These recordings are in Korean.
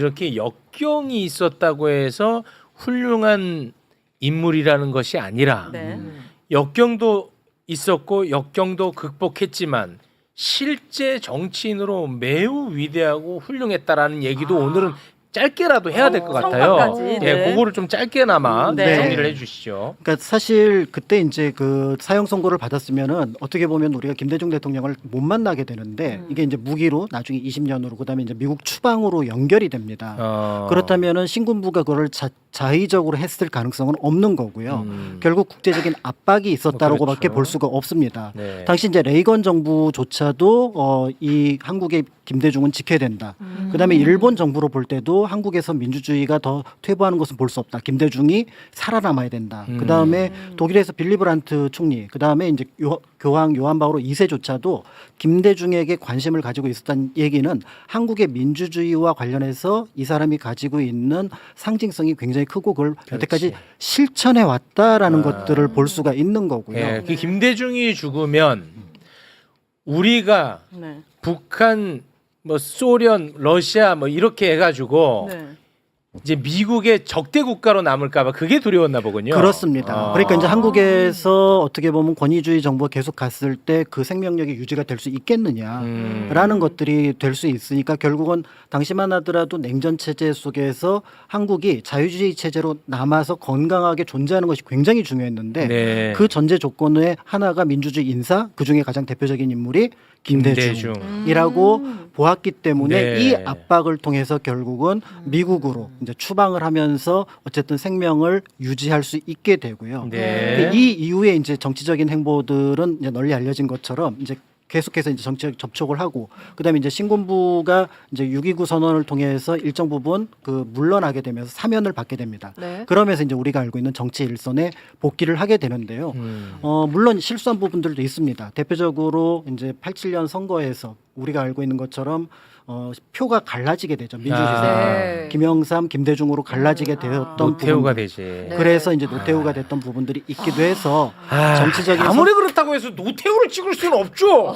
이렇게 역경이 있었다고 해서 훌륭한 인물이라는 것이 아니라 네. 역경도 있었고 역경도 극복했지만 실제 정치인으로 매우 위대하고 훌륭했다라는 얘기도 오늘은 짧게라도 해야 될 것 같아요. 성과까지, 예, 네. 그거를 좀 짧게나마 네. 정리를 해주시죠. 그러니까 사실 그때 이제 그 사형 선고를 받았으면은 어떻게 보면 우리가 김대중 대통령을 못 만나게 되는데 이게 이제 무기로 나중에 20년으로 그다음에 이제 미국 추방으로 연결이 됩니다. 그렇다면은 신군부가 그걸 자의적으로 했을 가능성은 없는 거고요. 결국 국제적인 압박이 있었다라고밖에 그렇죠. 볼 수가 없습니다. 네. 당시 이제 레이건 정부조차도 이 한국의 김대중은 지켜야 된다. 그다음에 일본 정부로 볼 때도 한국에서 민주주의가 더 퇴보하는 것은 볼 수 없다. 김대중이 살아남아야 된다. 그다음에 독일에서 빌리 브란트 총리, 그다음에 이제 교황 요한 바오로 2세조차도 김대중에게 관심을 가지고 있었다는 얘기는 한국의 민주주의와 관련해서 이 사람이 가지고 있는 상징성이 굉장히 크고 그걸 여태까지 실천해 왔다라는 것들을 볼 수가 있는 거고요. 예, 그 김대중이 죽으면 우리가 네. 북한, 뭐 소련, 러시아 뭐 이렇게 해가지고 네. 이제 미국의 적대 국가로 남을까봐 그게 두려웠나 보군요. 그렇습니다. 그러니까 이제 한국에서 어떻게 보면 권위주의 정부가 계속 갔을 때 그 생명력이 유지가 될 수 있겠느냐라는 것들이 될 수 있으니까 결국은 당시만 하더라도 냉전 체제 속에서 한국이 자유주의 체제로 남아서 건강하게 존재하는 것이 굉장히 중요했는데 네. 그 전제 조건의 하나가 민주주의 인사, 그 중에 가장 대표적인 인물이 김대중이라고 보았기 때문에 네. 이 압박을 통해서 결국은 미국으로 이제 추방을 하면서 어쨌든 생명을 유지할 수 있게 되고요. 네. 이 이후에 이제 정치적인 행보들은 이제 널리 알려진 것처럼 이제 계속해서 이제 정치적 접촉을 하고 그다음에 이제 신군부가 이제 6.29 선언을 통해서 일정 부분 그 물러나게 되면서 사면을 받게 됩니다. 네. 그러면서 이제 우리가 알고 있는 정치 일선에 복귀를 하게 되는데요. 물론 실수한 부분들도 있습니다. 대표적으로 이제 87년 선거에서 우리가 알고 있는 것처럼 표가 갈라지게 되죠. 민주주의에서 네. 김영삼, 김대중으로 갈라지게 되었던 노태우가 부분들. 되지. 그래서 이제 노태우가 됐던 부분들이 있기도 해서 정치적인 아무리 그렇다고 해서 노태우를 찍을 수는 없죠.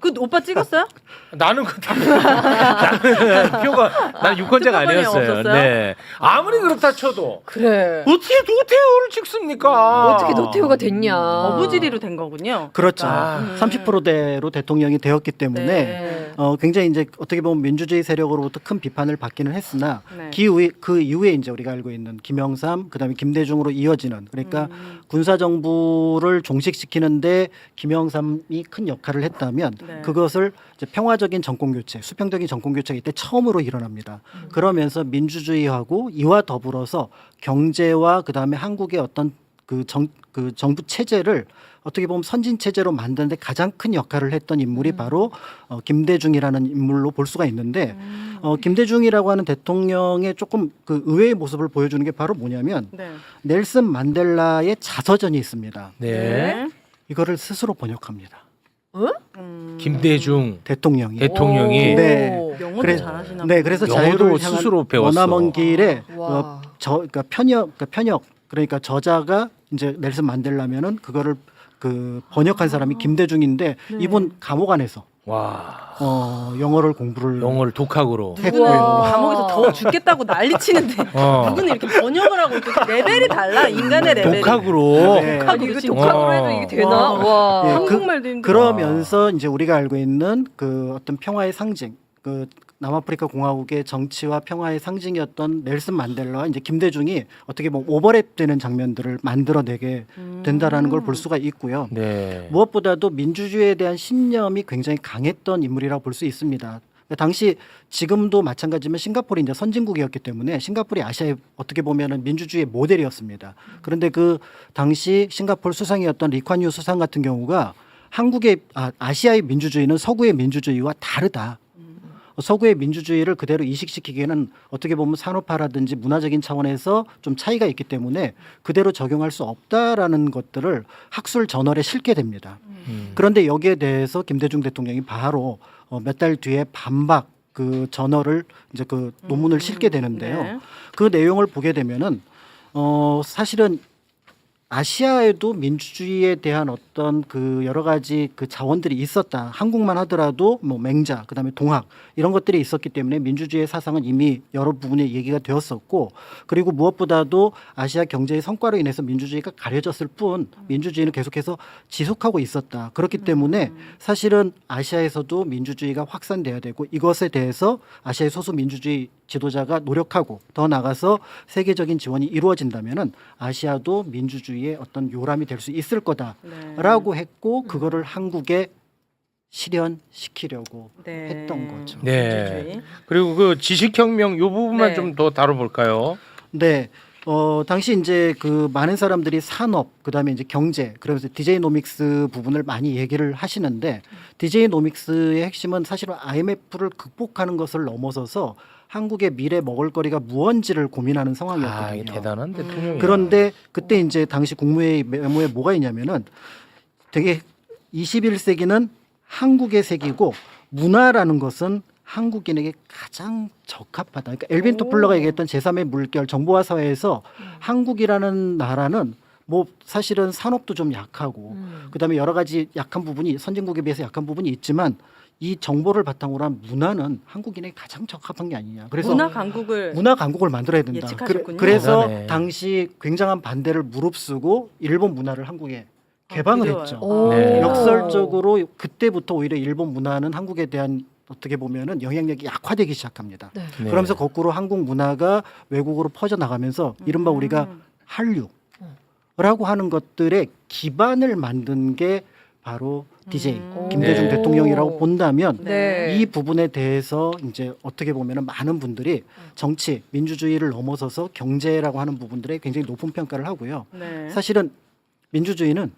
그 오빠 찍었어요? 나는 나는 표가 나는 유권자가 특허권이 아니었어요. 없었어요? 네. 아무리 그렇다 쳐도 그래. 어떻게 노태우를 찍습니까? 어떻게 노태우가 됐냐. 어부지리로 된 거군요. 그렇죠. 30%대로 대통령이 되었기 때문에 네. 굉장히 이제 어떻게 보면 민주주의 세력으로부터 큰 비판을 받기는 했으나 네. 그 이후에 이제 우리가 알고 있는 김영삼 그다음에 김대중으로 이어지는 그러니까 군사 정부를 종식시키는데 김영삼이 큰 역할을 했다면 네. 그것을 이제 평화적인 정권 교체, 수평적인 정권 교체가 이때 처음으로 일어납니다. 그러면서 민주주의하고 이와 더불어서 경제와 그다음에 한국의 어떤 그 정부 체제를 어떻게 보면 선진 체제로 만드는데 가장 큰 역할을 했던 인물이 바로 김대중이라는 인물로 볼 수가 있는데 김대중이라고 하는 대통령의 조금 그 의외의 모습을 보여주는 게 바로 뭐냐면 네. 넬슨 만델라의 자서전이 있습니다. 네. 이거를 스스로 번역합니다. 김대중 대통령이. 대통령이 네. 영어도 그래서- 잘하시나 네, 그래서 영어도 자유를 향한 스스로 배웠어. 머나먼 길에 와. 그러니까 편역 그러니까 저자가 이제 넬슨 만델라면은 그거를 그 번역한 사람이 김대중인데 이분 감옥 안에서 와 영어를 공부를 영어를 독학으로. 누구는 했고요. 감옥에서 더워 죽겠다고 난리치는데 누구는 이렇게 번역을 하고 이렇게 레벨이 달라 인간의 레벨이. 독학으로. 네. 아니 이거 독학으로 해도 이게 되나? 와. 와. 예, 한국말도 힘들어. 그러면서 이제 우리가 알고 있는 그 어떤 평화의 상징, 그 남아프리카 공화국의 정치와 평화의 상징이었던 넬슨 만델라와 이제 김대중이 어떻게 보면 오버랩되는 장면들을 만들어내게 된다라는 걸 볼 수가 있고요. 네. 무엇보다도 민주주의에 대한 신념이 굉장히 강했던 인물이라고 볼 수 있습니다. 당시 지금도 마찬가지지만 싱가포르이 이제 선진국이었기 때문에 싱가포르이 아시아의 어떻게 보면은 민주주의의 모델이었습니다. 그런데 그 당시 싱가포르 수상이었던 리콴유 수상 같은 경우가 한국의 아시아의 민주주의는 서구의 민주주의와 다르다. 서구의 민주주의를 그대로 이식시키기에는 어떻게 보면 산업화라든지 문화적인 차원에서 좀 차이가 있기 때문에 그대로 적용할 수 없다라는 것들을 학술 저널에 실게 됩니다. 그런데 여기에 대해서 김대중 대통령이 바로 몇 달 뒤에 반박 그 저널을 이제 그 논문을 실게 되는데요. 네. 그 내용을 보게 되면은 사실은 아시아에도 민주주의에 대한 어떤 그 여러 가지 그 자원들이 있었다. 한국만 하더라도 뭐 맹자, 그다음에 동학 이런 것들이 있었기 때문에 민주주의의 사상은 이미 여러 부분에 얘기가 되었었고, 그리고 무엇보다도 아시아 경제의 성과로 인해서 민주주의가 가려졌을 뿐 민주주의는 계속해서 지속하고 있었다. 그렇기 때문에 사실은 아시아에서도 민주주의가 확산돼야 되고, 이것에 대해서 아시아의 소수 민주주의 지도자가 노력하고 더 나아가서 세계적인 지원이 이루어진다면은 아시아도 민주주의의 어떤 요람이 될 수 있을 거다라고 했고, 그거를 한국에 실현시키려고 네. 했던 거죠. 네. 민주주의. 그리고 그 지식혁명 요 부분만 네. 좀 더 다뤄볼까요? 네. 당시 이제 그 많은 사람들이 산업, 그다음에 이제 경제, 그러면서 디제이노믹스 부분을 많이 얘기를 하시는데, 디제이노믹스의 핵심은 사실은 IMF를 극복하는 것을 넘어서서 한국의 미래 먹을거리가 무언지를 고민하는 상황이었거든요. 아, 이게 대단한 대통령이야. 그런데 그때 이제 당시 국무회의 메모에 뭐가 있냐면은 되게 21세기는 한국의 세기고 문화라는 것은 한국인에게 가장 적합하다. 그러니까 엘빈 토플러가 얘기했던 제3의 물결 정보화 사회에서 한국이라는 나라는 뭐 사실은 산업도 좀 약하고 그다음에 여러 가지 약한 부분이 선진국에 비해서 약한 부분이 있지만 이 정보를 바탕으로 한 문화는 한국인에게 가장 적합한 게 아니냐. 그래서 문화 강국을 문화 강국을 만들어야 된다. 예측하셨군요. 그래서 대단해. 당시 굉장한 반대를 무릅쓰고 일본 문화를 한국에 개방을 그래요. 했죠. 오. 네. 역설적으로 그때부터 오히려 일본 문화는 한국에 대한 어떻게 보면은 영향력이 약화되기 시작합니다. 네. 네. 그러면서 거꾸로 한국 문화가 외국으로 퍼져 나가면서 이른바 우리가 한류라고 하는 것들의 기반을 만든 게 바로 DJ 김대중 네. 대통령이라고 본다면 네. 이 부분에 대해서 이제 어떻게 보면은 많은 분들이 정치, 민주주의를 넘어서서 경제라고 하는 부분들에 굉장히 높은 평가를 하고요. 네. 사실은 민주주의는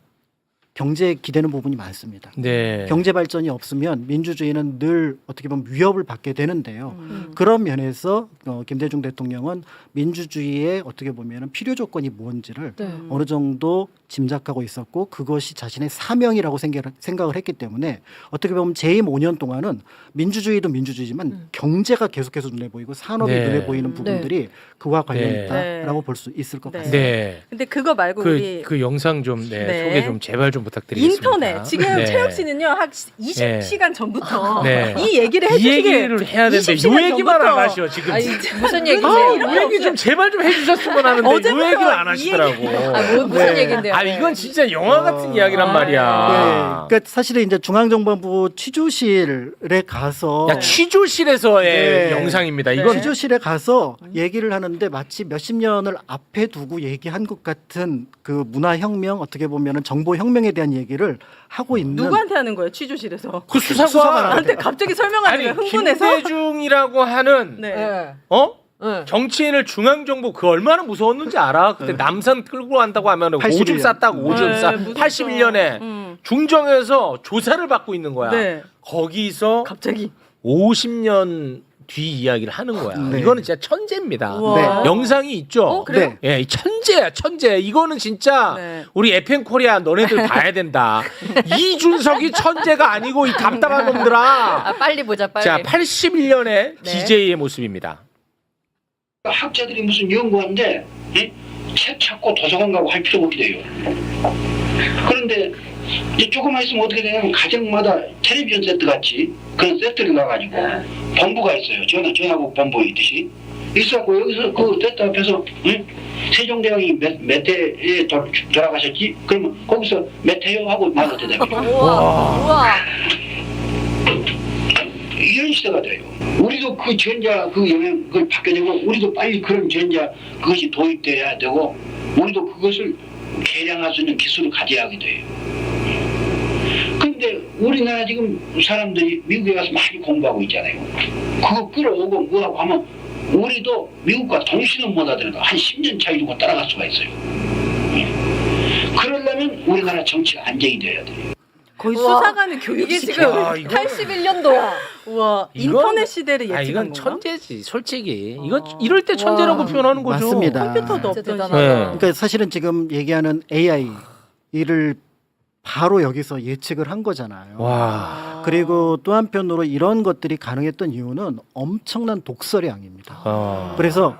경제에 기대는 부분이 많습니다. 네. 경제 발전이 없으면 민주주의는 늘 어떻게 보면 위협을 받게 되는데요. 그런 면에서 김대중 대통령은 민주주의의 어떻게 보면 필요 조건이 뭔지를 네. 어느 정도 짐작하고 있었고, 그것이 자신의 사명이라고 생각을 했기 때문에 어떻게 보면 재임 5년 동안은 민주주의도 민주주의지만 경제가 계속해서 눈에 보이고 산업이 네. 눈에 보이는 부분들이 그와 관련있다라고 네. 볼 수 있을 것 네. 같습니다. 네. 근데 그거 말고 우리 그 영상 좀 네. 소개 좀 제발 좀 부탁드리겠습니다. 인터넷 지금 네. 최혁 씨는요 한 20시간 전부터 네. 이 얘기를 이 해주시길 얘기를 해야 되는데 20시간 요 얘기만 전부터. 안 하셔 지금. 아니, 무슨 얘기세요? 요 얘기 좀 제발 좀 해주셨으면 하는데 요 어제부터 얘기를 안 이 하시더라고. 아, 무슨 얘긴데요? 아 이건 진짜 영화 같은 이야기란 네, 말이야. 그러니까 사실은 이제 중앙정보부 취조실에 가서 야 취조실에서의 네. 영상입니다. 이건 취조실에 가서 얘기를 하는데 마치 몇십 년을 앞에 두고 얘기한 것 같은 그 문화혁명, 어떻게 보면은 정보혁명에 대한 얘기를 하고 있는 누구한테 하는 거예요 취조실에서? 그 수사관 나한테 갑자기 설명하는 거예요 흥분해서? 김대중이라고 하는 네. 네. 네. 정치인을 중앙정부 그 얼마나 무서웠는지 알아? 그때 남산 끌고 간다고 하면 81 오줌 쌌다고 오줌 네, 싸. 무섭죠. 81년에 중정에서 조사를 받고 있는 거야. 네. 거기서 갑자기 50년 뒤 이야기를 하는 거야. 네. 이거는 진짜 천재입니다. 우와. 네. 영상이 있죠. 그래요? 예, 이 천재야, 천재. 이거는 진짜 네. 우리 FM 코리아 너네들 봐야 된다. 이준석이 천재가 아니고 이 답답한 놈들아. 아, 빨리 보자, 빨리. 자, 81년의 네. DJ의 모습입니다. 학자들이 무슨 연구하는데 책 찾고 도서관 가고 할 필요가 없대요. 그런데 이제 조금만 있으면 어떻게 되냐면 가정마다 텔레비전 세트 같이 그런 세트를 나가지고 본부가 있어요. 전화국 본부 있듯이 있었고 여기서 그 세트 앞에서 세종대왕이 몇 해에 돌아가셨지? 그러면 거기서 몇 해요? 하고 말도 대답해요. 우와. 이런 시대가 돼요. 우리도 그 전자 그 영향을 받게 되고 우리도 빨리 그런 전자 그것이 도입돼야 되고 우리도 그것을 개량할 수 있는 기술을 가져야 하게 돼요. 그런데 우리나라 지금 사람들이 미국에 가서 많이 공부하고 있잖아요. 그거 끌어오고 뭐하고 하면 우리도 미국과 동시는 못 하더라도 한 10년 차이 두고 따라갈 수가 있어요. 그러려면 우리나라 정치가 안정이 돼야 돼요. 거의 우와. 수사관의 이게 교육시켜. 지금 아, 이거- 81년도야. 우와 이건- 인터넷 시대를 아, 예측한 이건 건가? 천재지, 솔직히. 이거 이럴 때 천재라고 와. 표현하는 거죠. 맞습니다. 컴퓨터도 진짜 없던 대단하다. 시대. 네. 그러니까 사실은 지금 얘기하는 AI를 바로 여기서 예측을 한 거잖아요. 와. 그리고 또 한편으로 이런 것들이 가능했던 이유는 엄청난 독서량입니다. 아. 그래서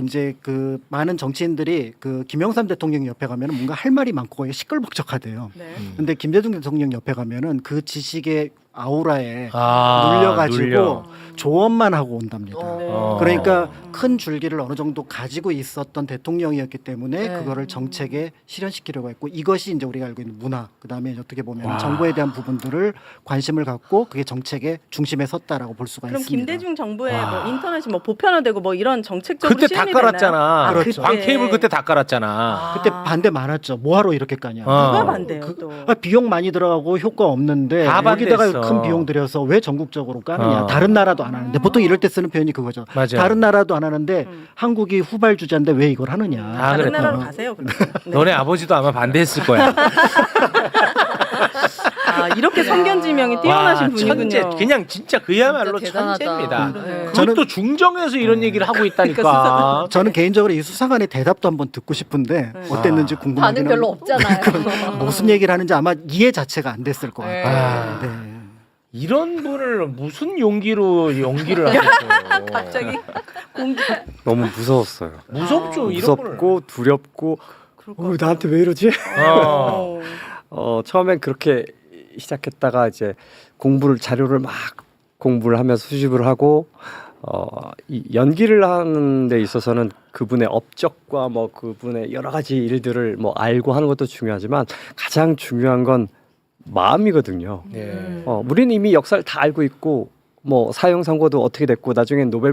이제 그 많은 정치인들이 그 김영삼 대통령 옆에 가면은 뭔가 할 말이 많고 거의 시끌벅적하대요. 네. 근데 김대중 대통령 옆에 가면은 그 지식의 아우라에 아, 눌려가지고 눌려. 조언만 하고 온답니다. 어. 그러니까 큰 줄기를 어느 정도 가지고 있었던 대통령이었기 때문에 네. 그거를 정책에 실현시키려고 했고 이것이 이제 우리가 알고 있는 문화 그다음에 어떻게 보면 와. 정부에 대한 부분들을 관심을 갖고 그게 정책의 중심에 섰다라고 볼 수가 그럼 있습니다. 김대중 정부의 와. 뭐 인터넷이 뭐 보편화되고 뭐 이런 정책적으로 그때 다 시행이 깔았잖아. 됐나요? 아, 그렇죠. 그때. 광 케이블 그때 다 깔았잖아. 그때 반대 많았죠. 뭐하러 이렇게 까냐. 누가 어. 반대요 또? 비용 많이 들어가고 효과 없는데 다 여기다가 반대했어. 큰 비용 들여서 왜 전국적으로 까느냐. 어. 다른 나라도 안 하는데 보통 이럴 때 쓰는 표현이 그거죠. 맞아. 다른 나라도 안 하는데 음. 한국이 후발주자인데 왜 이걸 하느냐. 아, 다른 그랬구나. 나라로 가세요. 그러면. 네. 너네 아버지도 아마 반대했을 거야. 아, 이렇게 선견지명이 뛰어나신 와, 분이군요. 천재. 그냥 진짜 그야말로 진짜 대단하다. 천재입니다. 네. 그것도 중정에서 이런 얘기를 하고 있다니까. 저는 개인적으로 이 수사관의 대답도 한번 듣고 싶은데 네. 어땠는지 반응 궁금하긴 별로 합니다. 없잖아요. 무슨 얘기를 하는지 아마 이해 자체가 안 됐을 것 네. 같아요. 네. 이런 분을 무슨 용기로 연기를 하겠어요. 갑자기 공기. 너무 무서웠어요. 무섭죠 이런 분을. 무섭고 두렵고 그럴 것 같아요. 나한테 왜 이러지? 어. 처음엔 그렇게 시작했다가 이제 자료를 막 공부를 하면서 수집을 하고 이 연기를 하는 데 있어서는 그분의 업적과 뭐 그분의 여러 가지 일들을 뭐 알고 하는 것도 중요하지만 가장 중요한 건 마음이거든요. 네. 우리는 이미 역사를 다 알고 있고 뭐 사형 선고도 어떻게 됐고 나중에 노벨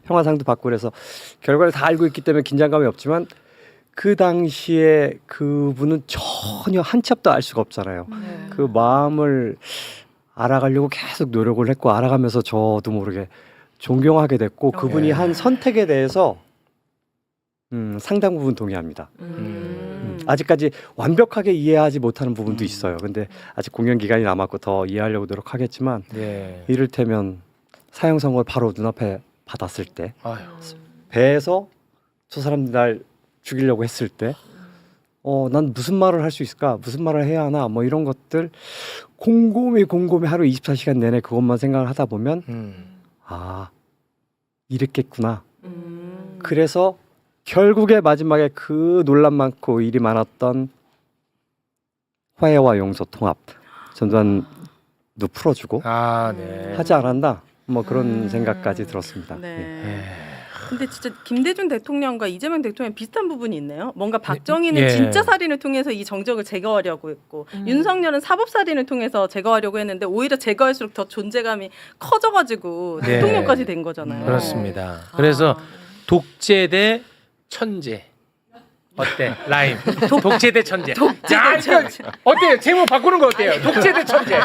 평화상도 받고 그래서 결과를 다 알고 있기 때문에 긴장감이 없지만 그 당시에 그분은 전혀 한 치 앞도 알 수가 없잖아요. 네. 그 마음을 알아가려고 계속 노력을 했고 알아가면서 저도 모르게 존경하게 됐고 그분이 네. 한 선택에 대해서 상당 부분 동의합니다. 아직까지 완벽하게 이해하지 못하는 부분도 있어요. 근데 아직 공연 기간이 남았고 더 이해하려고 노력하겠지만 네. 이를테면 사형 선고를 바로 눈앞에 받았을 때 아유. 배에서 저 사람들이 날 죽이려고 했을 때 난 무슨 말을 할 수 있을까? 무슨 말을 해야 하나? 뭐 이런 것들 곰곰이 하루 24시간 내내 그것만 생각을 하다 보면 아 이랬겠구나. 그래서 결국에 마지막에 그 논란 많고 일이 많았던 화해와 용서 통합 전두환도 풀어주고 아, 네. 하지 않았나? 뭐 그런 생각까지 들었습니다. 네. 예. 근데 진짜 김대중 대통령과 이재명 대통령 비슷한 부분이 있네요. 뭔가 박정희는 예. 진짜 살인을 통해서 이 정적을 제거하려고 했고 윤석열은 사법 살인을 통해서 제거하려고 했는데 오히려 제거할수록 더 존재감이 커져가지고 네. 대통령까지 된 거잖아요. 그렇습니다. 그래서 독재 대 천재. 어때? 라임. 독재 대 천재. 야, 이거 어때요? 제목 바꾸는 거 어때요? 독재 대 천재.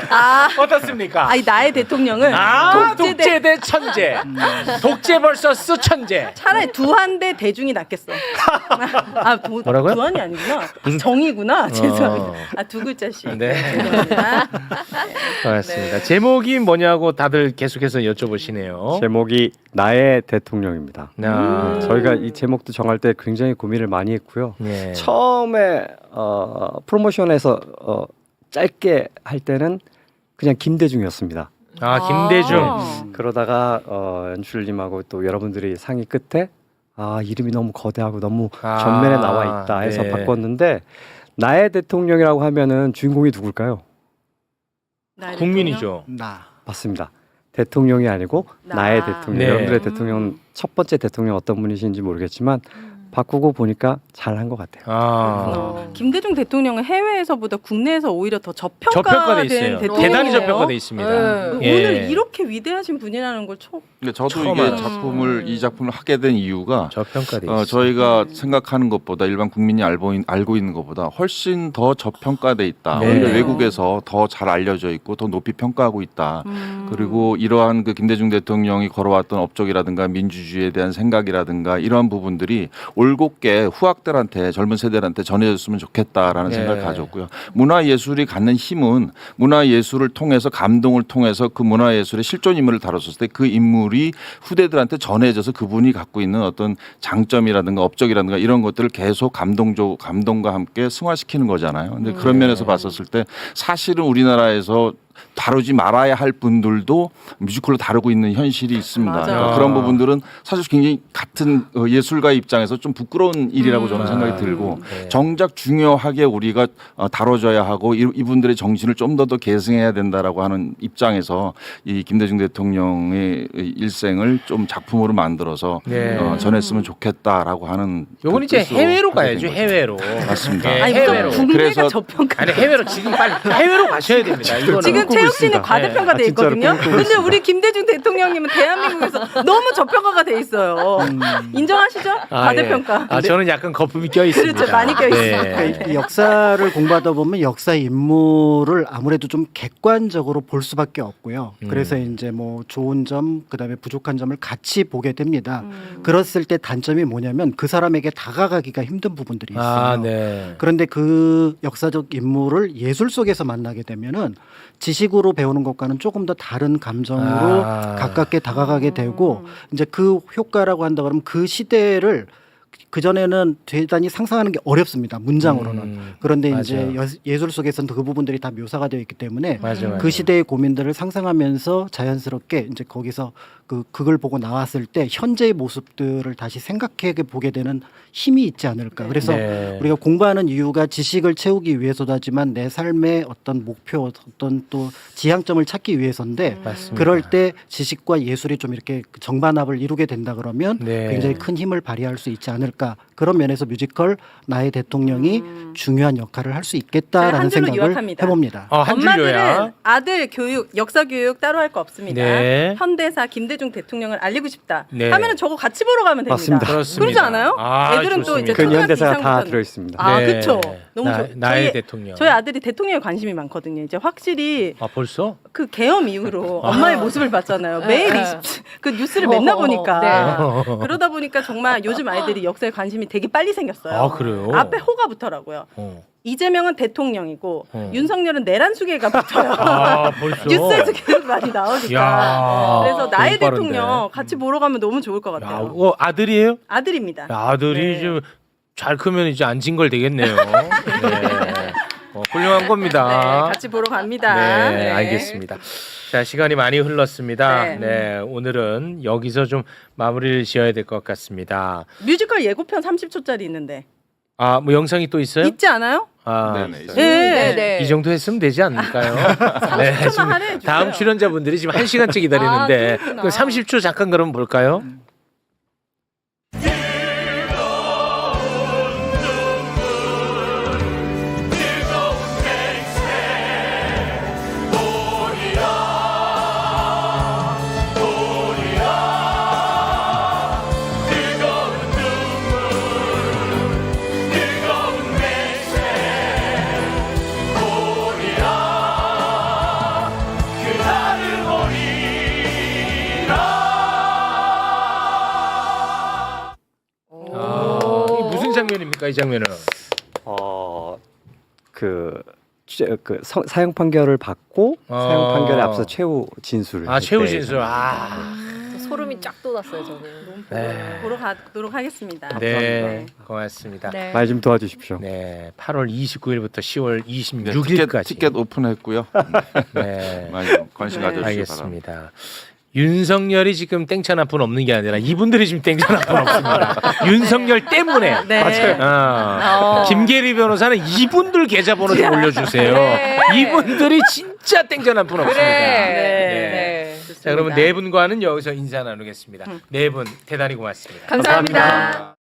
어떻습니까? 아니 나의 대통령을 독재 대 천재. 독재 vs 천재. 차라리 두한 대 대중이 낫겠어. 뭐라고요? 두한이 아니구나. 정이구나. 죄송합니다. 두 글자씩. 네. 죄송합니다. 고맙습니다. 제목이 뭐냐고 다들 계속해서 여쭤보시네요. 제목이 나의 대통령입니다. 아, 저희가 이 제목도 정할 때 굉장히 고민을 많이 했고요. 예. 처음에 프로모션에서 짧게 할 때는 그냥 김대중이었습니다. 아, 김대중. 그러다가 연출님하고 또 여러분들이 상의 끝에 이름이 너무 거대하고 너무 전면에 나와 있다 해서 네. 바꿨는데 나의 대통령이라고 하면은 주인공이 누굴까요? 나의 국민이죠. 맞습니다. 대통령이 아니고 나의 대통령. 네. 여러분들의 대통령 첫 번째 대통령 어떤 분이신지 모르겠지만 바꾸고 보니까 잘한 것 같아요. 아. 김대중 대통령은 해외에서보다 국내에서 오히려 더 저평가돼 저평가된 있어요. 대통령이에요. 대단히 저평가돼 있습니다. 네. 예. 오늘 이렇게 위대하신 분이라는 걸 처음. 근데 저도 처음 이게 알았어요. 이 작품을 하게 된 이유가 저평가돼 있어요. 저희가 생각하는 것보다 일반 국민이 알고 있는 것보다 훨씬 더 저평가돼 있다. 네. 오히려 외국에서 더 잘 알려져 있고 더 높이 평가하고 있다. 그리고 이러한 그 김대중 대통령이 걸어왔던 업적이라든가 민주주의에 대한 생각이라든가 이러한 부분들이 올곧게 후학들한테 젊은 세대들한테 전해졌으면 좋겠다라는 네. 생각을 가졌고요. 문화예술이 갖는 힘은 문화예술을 통해서 감동을 통해서 그 문화예술의 실존 인물을 다뤘을 때 그 인물이 후대들한테 전해져서 그분이 갖고 있는 어떤 장점이라든가 업적이라든가 이런 것들을 계속 감동과 함께 승화시키는 거잖아요. 근데 그런 면에서 봤었을 때 사실은 우리나라에서 다루지 말아야 할 분들도 뮤지컬로 다루고 있는 현실이 있습니다. 맞아요. 그러니까 그런 부분들은 사실 굉장히 같은 예술가 입장에서 좀 부끄러운 일이라고 저는 생각이 들고 네. 정작 중요하게 우리가 다뤄줘야 하고 이분들의 정신을 좀 더 계승해야 된다라고 하는 입장에서 이 김대중 대통령의 일생을 좀 작품으로 만들어서 네. 전했으면 좋겠다라고 하는 요건 그 이제 뜻으로 해외로 하게 된 가야죠. 거죠. 해외로. 맞습니다. 네, 아니 해외로. 무슨 국내가 그래서- 저평가. 아니 해외로 지금 빨리 해외로 가셔야 됩니다. 이거는. 지금 꿈꾸고 최욱 씨는 있습니다. 과대평가돼 네. 아, 진짜로 있거든요. 꿈꾸고 근데 우리 김대중 대통령님은 대한민국에서 너무 저평가가 돼 있어요. 인정하시죠? 과대평가. 예. 아 저는 약간 거품이 껴 있습니다. 그렇죠. 많이 껴 있습니다. 그러니까 이 역사를 공부하다 보면 역사 인물을 아무래도 좀 객관적으로 볼 수밖에 없고요. 그래서 이제 뭐 좋은 점, 그다음에 부족한 점을 같이 보게 됩니다. 그랬을 때 단점이 뭐냐면 그 사람에게 다가가기가 힘든 부분들이 있어요. 아 네. 그런데 그 역사적 인물을 예술 속에서 만나게 되면은 지식으로 배우는 것과는 조금 더 다른 감정으로 아. 가깝게 다가가게 되고 이제 그 효과라고 한다 그러면 그 시대를 그전에는 대단히 상상하는 게 어렵습니다. 문장으로는. 그런데 이제 맞아요. 예술 속에서는 그 부분들이 다 묘사가 되어 있기 때문에 맞아요. 그 시대의 고민들을 상상하면서 자연스럽게 이제 거기서 그걸 보고 나왔을 때 현재의 모습들을 다시 생각해 보게 되는 힘이 있지 않을까. 그래서 네. 우리가 공부하는 이유가 지식을 채우기 위해서도 하지만 내 삶의 어떤 목표, 어떤 또 지향점을 찾기 위해서인데 맞습니다. 그럴 때 지식과 예술이 좀 이렇게 정반합을 이루게 된다 그러면 네. 굉장히 큰 힘을 발휘할 수 있지 않을까. 그런 면에서 뮤지컬 나의 대통령이 중요한 역할을 할 수 제가 있겠다라는 한 줄로 생각을 요약합니다. 해봅니다. 한 엄마들은 줄로야. 아들 교육, 역사 교육 따로 할 거 없습니다. 네. 현대사 김대중 대통령을 알리고 싶다. 네. 하면은 저거 같이 보러 가면 됩니다. 맞습니다. 그렇습니다. 그러지 않아요? 아, 애들은 또 좋습니다. 이제 그 초등학교 현대사가 다 이상부터는. 들어있습니다. 아, 네. 그렇죠. 너무 나의 저희- 대통령. 저희 아들이 대통령에 관심이 많거든요. 이제 확실히 아 벌써? 그 계엄 이후로 엄마의 모습을 봤잖아요. 매일 네. 그 뉴스를 맨날 보니까 네. 그러다 보니까 정말 요즘 아이들이 역사에 관심이 되게 빨리 생겼어요. 아 그래요? 앞에 호가 붙더라고요. 어. 이재명은 대통령이고 윤석열은 내란수계가 붙어요. 아 벌써. 뉴스에서 계속 많이 나오니까. 야. 그래서 나의 너무 빠른데. 대통령 같이 보러 가면 너무 좋을 것 야, 같아요. 아들이에요? 아들입니다. 야, 아들이 네. 좀 잘 크면 이제 안진걸 되겠네요. 네. 훌륭한 겁니다. 네, 같이 보러 갑니다. 네, 알겠습니다. 자, 시간이 많이 흘렀습니다. 네. 네, 오늘은 여기서 좀 마무리를 지어야 될 것 같습니다. 뮤지컬 예고편 30초짜리 있는데 아, 뭐 영상이 또 있어요? 있지 않아요? 아, 네네, 있습니다. 네. 네. 이 정도 했으면 되지 않을까요? 네, 30초만 지금 할애해 주세요. 다음 출연자분들이 지금 1시간째 기다리는데 아, 그렇구나. 그 30초 잠깐 그럼 볼까요? 이게 무슨 장면입니까, 이 장면은? 사형 판결을 받고 사형 어. 판결에 앞서 최후 진술을 아, 할 최후 때 진술. 아. 소름이 쫙 돋았어요 저는. 네. 보러 가도록 하겠습니다. 네, 고맙습니다. 네. 말 좀 도와주십시오. 네, 8월 29일부터 10월 네, 26일까지. 티켓 오픈했고요. 네, 많이 관심 네. 가져주시기 바랍니다. 알겠습니다. 윤석열이 지금 땡천 한 푼 없는 게 아니라 이분들이 지금 땡천 한 푼 없습니다. 윤석열 때문에. 네. 아, 김계리 변호사는 이분들 계좌번호 좀 올려주세요. 그래. 이분들이 진짜 땡전 한 푼 없습니다. 네. 자, 그러면 네 분과는 여기서 인사 나누겠습니다. 네 분 대단히 고맙습니다. 감사합니다.